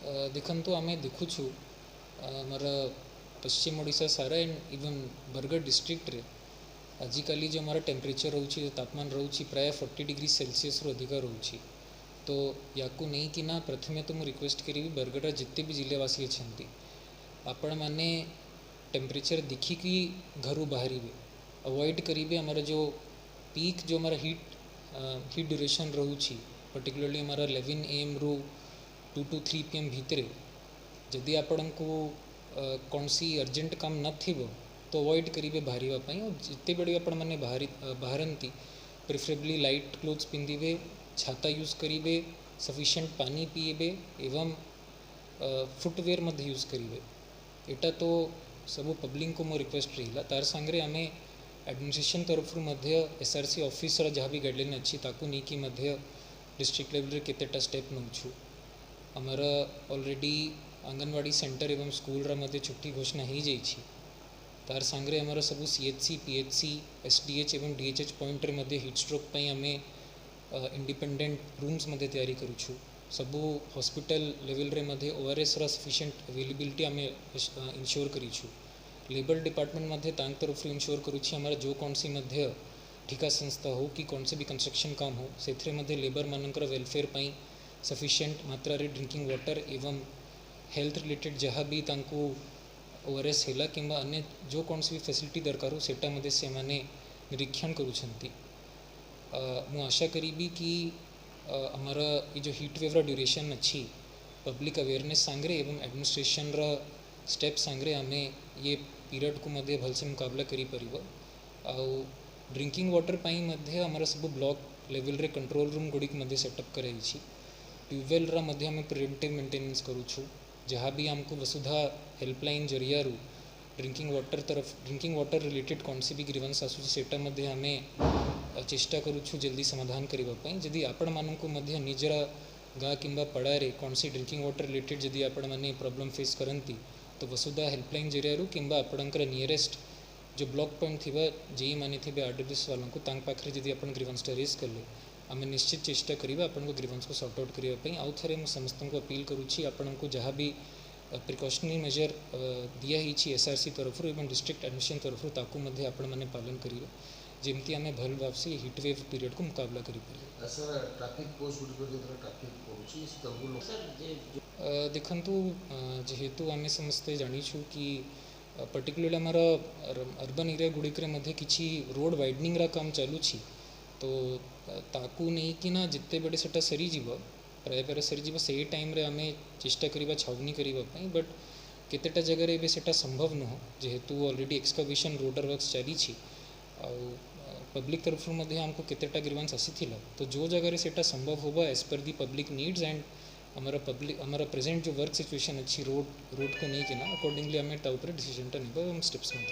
देखु आम देखुचु आमर पश्चिम ओडिशा सारा एंड इवन बरगढ़ डिस्ट्रिक्ट रे आजिकल जो हमारा टेम्परेचर रोचे तापमान रोचे प्राय 40 डिग्री सेल्सियस रू अधिक रोचे। तो या नहीं कि ना प्रथमे तो मुझे रिक्वेस्ट करी बरगढ़ जिते भी जिलेवासी अच्छा आपण मैंने टेम्परेचर देखिकी घर बाहर अवॉइड करेंगे हमारा जो पीक जो हमारा हीट ड्यूरेशन रोची पर्टिकुलरली हमारा 11 AM रू 2 to 3 PM भितर जदि आपण को कौन सी अर्जेंट काम न तो अवॉइड करेंगे बाहर जिते बड़े आपण मैंने बाहरती प्रिफरेबली लाइट क्लोथ्स पिंधिबे छाता यूज करेंगे सफिशिएंट पानी पीबे एवं फुटवेयर मध्य यूज करेंगे एटा तो सब पब्लिक को मो रिक्वेस्ट रहा तार सांगे आम एडमिनिस्ट्रेशन तरफ मध्य SRC ऑफिस जहाँ भी गाइडलाइन अच्छी ताकू नहीं कि मध्य डिस्ट्रिक्ट लेवल रे केतेटा स्टेप नौछु आमर ऑलरेडी आंगनवाड़ी सेंटर एवं स्कूल रा मध्य छुट्टी घोषणा हो जाइए तार सांगे आमर सब CHC PHC SDH एवं DHH पॉइंट रे मध्य हीट स्ट्रोक पई आमे इंडिपेंडेंट रूम्स मध्य तैयारी करूछु सबू हॉस्पिटल लेवल रे मध्य ORS रा सफिशिएंट अवेलेबिलिटी आमे इंश्योर करीछु लेबर डिपार्टमेंट मध्य तांक तरफ इंश्योर करूछि हमारा जो कौन सी मध्य ठिका संस्था हो कि कौन से भी कंस्ट्रक्शन काम हो से मध्य लेबर मानकर वेलफेयर पाई सफिशिएंट मात्रा रे ड्रिंकिंग वाटर एवं हेल्थ रिलेटेड जहाँ भी तांको ORS है कि अन्य जो कौन सी भी फैसिलिटी दरकार हो सेटा मध्य से माने निरीक्षण करुछंती मु आशा करीबी कि हमारा ये जो हीट वेव रा ड्यूरेशन अच्छी पब्लिक अवेयरनेस सांगे एवं एडमिनिस्ट्रेशन रा स्टेप सांगे आमे ये पीरियड को मध्य भलसे मुकाबला करी परिबो आउ ड्रिंकिंग वाटर पाई मध्य हमारा सब ब्लॉक लेवल रे कंट्रोल रूम गुड़िक मध्य सेटअप कराई ट्यूबवेल रा मध्य आम प्रिवेंटिव मेंटेनेंस करूछु जहाँ भी हमको वसुधा हेल्पलाइन जरिया ड्रिंकिंग वाटर रिलेटेड कौन सी भी ग्रीवेंस आसूची सेटा मध्य आम चेष्टा करूछु जल्दी समाधान करने जदि आपण मानू मध्य निजरा गाँ कि पड़ारे कौन सी ड्रिंकिंग वाटर रिलेटेड जदि आपण मैंने प्रॉब्लम फेस करती तो वसुधा हेल्पलाइन जरिया कि आपणकर नियरेस्ट जो ब्लॉक पॉइंट थी जेई माने थे RWS वालों को पाखे जदि आप ग्रीवेंस रेज कले आम निश्चित चेष्टा करिबा आपन को ग्रीवेंस को सॉर्ट आउट करिया पई आउ थरे मु समस्त को अपील करूची आपन को जहाँ भी प्रिकॉशनरी मेजर दिया ही SRC तरफ एवं डिस्ट्रिक्ट एडमिनिस्ट्रेशन तरफ ताकू मध्य आपण माने पालन करिवे जेमती आमे भल भाव से हीट वेव पीरियड को मुकाबला करि परिबे। सर ट्रैफिक पोस्ट गुडी पर जेतरा ट्रैफिक पहुंची तबु लोग सर देखंतु जेहेतु आमे समस्त जानिछु कि पर्टिकुलरली हमारा अर्बन एरिया गुड़िक मध्य किसी रोड वाइडनिंग रा काम चालू छी तो ताकू नहीं कि ना जिते बड़े सेटा सरीजीव प्राय प्राय सरीजीव से टाइम रे आमे चेष्टा करिबा छावनी करिबा बट केतेटा जगह रे सेटा संभव न हो जेहेतु ऑलरेडी एक्सकवेशन रोडर वर्क्स चली छी आउ पब्लिक तरफ मध्य हमको केतेटा ग्रीवेंस आसीथिला तो जो जगह रे सेटा संभव होबा as per the public needs and हमारा प्रेजेंट जो वर्क सिचुएशन अच्छी रोड को नहीं कि ना अकॉर्डिंगली आम ता ऊपर डिसीजन टा निबा स्टेप्स में